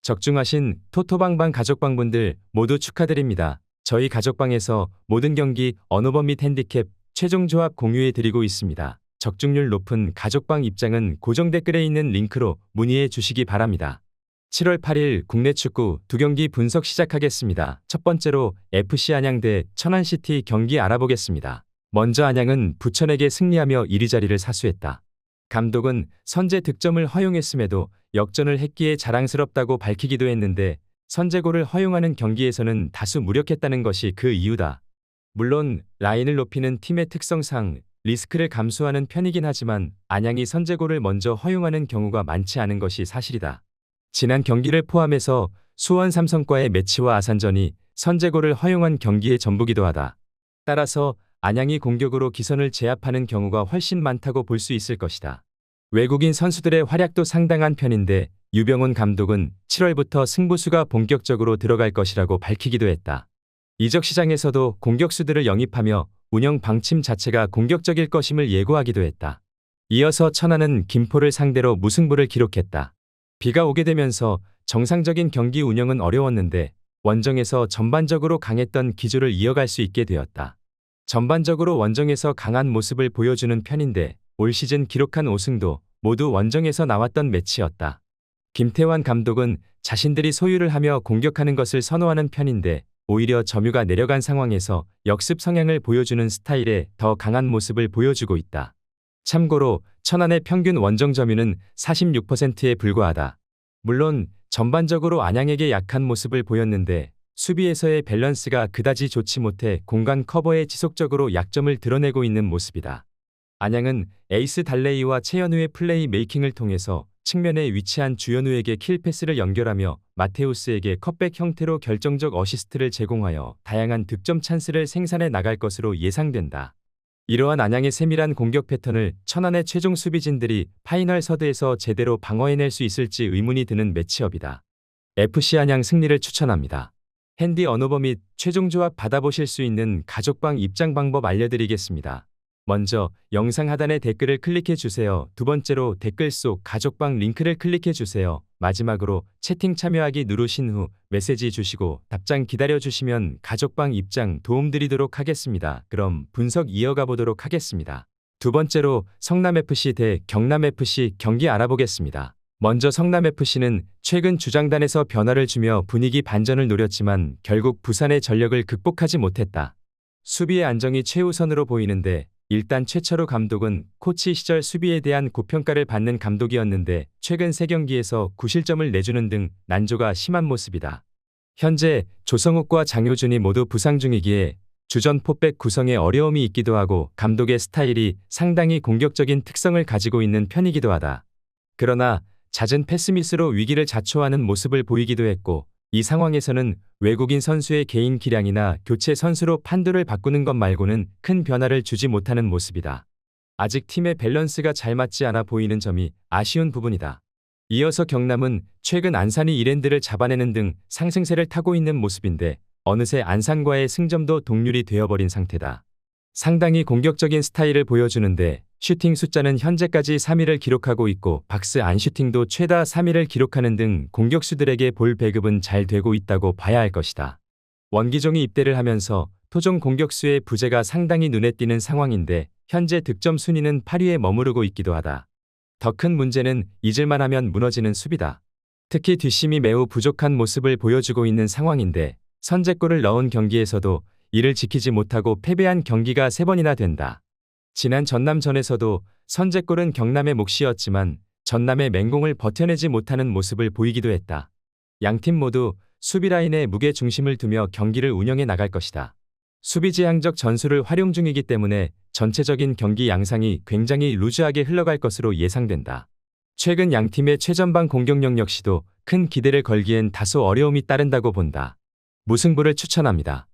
적중하신 토토방방 가족방분들 모두 축하드립니다. 저희 가족방에서 모든 경기 언오버 및 핸디캡 최종 조합 공유해 드리고 있습니다. 적중률 높은 가족방 입장은 고정 댓글에 있는 링크로 문의해 주시기 바랍니다. 7월 8일 국내 축구 두 경기 분석 시작하겠습니다. 첫 번째로 FC 안양 대 천안시티 경기 알아보겠습니다. 먼저 안양은 부천에게 승리하며 1위 자리를 사수했다. 감독은 선제 득점을 허용했음에도 역전을 했기에 자랑스럽다고 밝히기도 했는데 선제골을 허용하는 경기에서는 다수 무력했다는 것이 그 이유다. 물론 라인을 높이는 팀의 특성상 리스크를 감수하는 편이긴 하지만 안양이 선제골을 먼저 허용하는 경우가 많지 않은 것이 사실이다. 지난 경기를 포함해서 수원 삼성과의 매치와 아산전이 선제골을 허용한 경기의 전부기도 하다. 따라서 안양이 공격으로 기선을 제압하는 경우가 훨씬 많다고 볼 수 있을 것이다. 외국인 선수들의 활약도 상당한 편인데 유병훈 감독은 7월부터 승부수가 본격적으로 들어갈 것이라고 밝히기도 했다. 이적 시장에서도 공격수들을 영입하며 운영 방침 자체가 공격적일 것임을 예고하기도 했다. 이어서 천안은 김포를 상대로 무승부를 기록했다. 비가 오게 되면서 정상적인 경기 운영은 어려웠는데 원정에서 전반적으로 강했던 기조를 이어갈 수 있게 되었다. 전반적으로 원정에서 강한 모습을 보여주는 편인데 올 시즌 기록한 5승도 모두 원정에서 나왔던 매치였다. 김태환 감독은 자신들이 소유를 하며 공격하는 것을 선호하는 편인데 오히려 점유가 내려간 상황에서 역습 성향을 보여주는 스타일의 더 강한 모습을 보여주고 있다. 참고로 천안의 평균 원정 점유는 46%에 불과하다. 물론 전반적으로 안양에게 약한 모습을 보였는데 수비에서의 밸런스가 그다지 좋지 못해 공간 커버에 지속적으로 약점을 드러내고 있는 모습이다. 안양은 에이스 달레이와 최현우의 플레이 메이킹을 통해서 측면에 위치한 주현우에게 킬패스를 연결하며 마테우스에게 컷백 형태로 결정적 어시스트를 제공하여 다양한 득점 찬스를 생산해 나갈 것으로 예상된다. 이러한 안양의 세밀한 공격 패턴을 천안의 최종 수비진들이 파이널 서드에서 제대로 방어해낼 수 있을지 의문이 드는 매치업이다. FC 안양 승리를 추천합니다. 핸디 언오버 및 최종 조합 받아보실 수 있는 가족방 입장 방법 알려드리겠습니다. 먼저 영상 하단의 댓글을 클릭해 주세요. 두 번째로 댓글 속 가족방 링크를 클릭해 주세요. 마지막으로 채팅 참여하기 누르신 후 메시지 주시고 답장 기다려 주시면 가족방 입장 도움드리도록 하겠습니다. 그럼 분석 이어가 보도록 하겠습니다. 두 번째로 성남FC 대 경남FC 경기 알아보겠습니다. 먼저 성남FC는 최근 주장단에서 변화를 주며 분위기 반전을 노렸지만 결국 부산의 전력을 극복하지 못했다. 수비의 안정이 최우선으로 보이는데 일단 최철우 감독은 코치 시절 수비에 대한 고평가를 받는 감독이었는데 최근 3경기에서 9실점을 내주는 등 난조가 심한 모습이다. 현재 조성욱과 장효준이 모두 부상 중이기에 주전 포백 구성에 어려움이 있기도 하고 감독의 스타일이 상당히 공격적인 특성을 가지고 있는 편이기도 하다. 그러나 잦은 패스미스로 위기를 자초하는 모습을 보이기도 했고 이 상황에서는 외국인 선수의 개인 기량이나 교체 선수로 판도를 바꾸는 것 말고는 큰 변화를 주지 못하는 모습이다. 아직 팀의 밸런스가 잘 맞지 않아 보이는 점이 아쉬운 부분이다. 이어서 경남은 최근 안산이 이랜드를 잡아내는 등 상승세를 타고 있는 모습인데 어느새 안산과의 승점도 동률이 되어버린 상태다. 상당히 공격적인 스타일을 보여주는데 슈팅 숫자는 현재까지 3위를 기록하고 있고 박스 안 슈팅도 최다 3위를 기록하는 등 공격수들에게 볼 배급은 잘 되고 있다고 봐야 할 것이다. 원기종이 입대를 하면서 토종 공격수의 부재가 상당히 눈에 띄는 상황인데 현재 득점 순위는 8위에 머무르고 있기도 하다. 더 큰 문제는 잊을만 하면 무너지는 수비다. 특히 뒷심이 매우 부족한 모습을 보여주고 있는 상황인데 선제골을 넣은 경기에서도 이를 지키지 못하고 패배한 경기가 3번이나 된다. 지난 전남전에서도 선제골은 경남의 몫이었지만 전남의 맹공을 버텨내지 못하는 모습을 보이기도 했다. 양팀 모두 수비 라인에 무게 중심을 두며 경기를 운영해 나갈 것이다. 수비지향적 전술을 활용 중이기 때문에 전체적인 경기 양상이 굉장히 루즈하게 흘러갈 것으로 예상된다. 최근 양팀의 최전방 공격력 역시도 큰 기대를 걸기엔 다소 어려움이 따른다고 본다. 무승부를 추천합니다.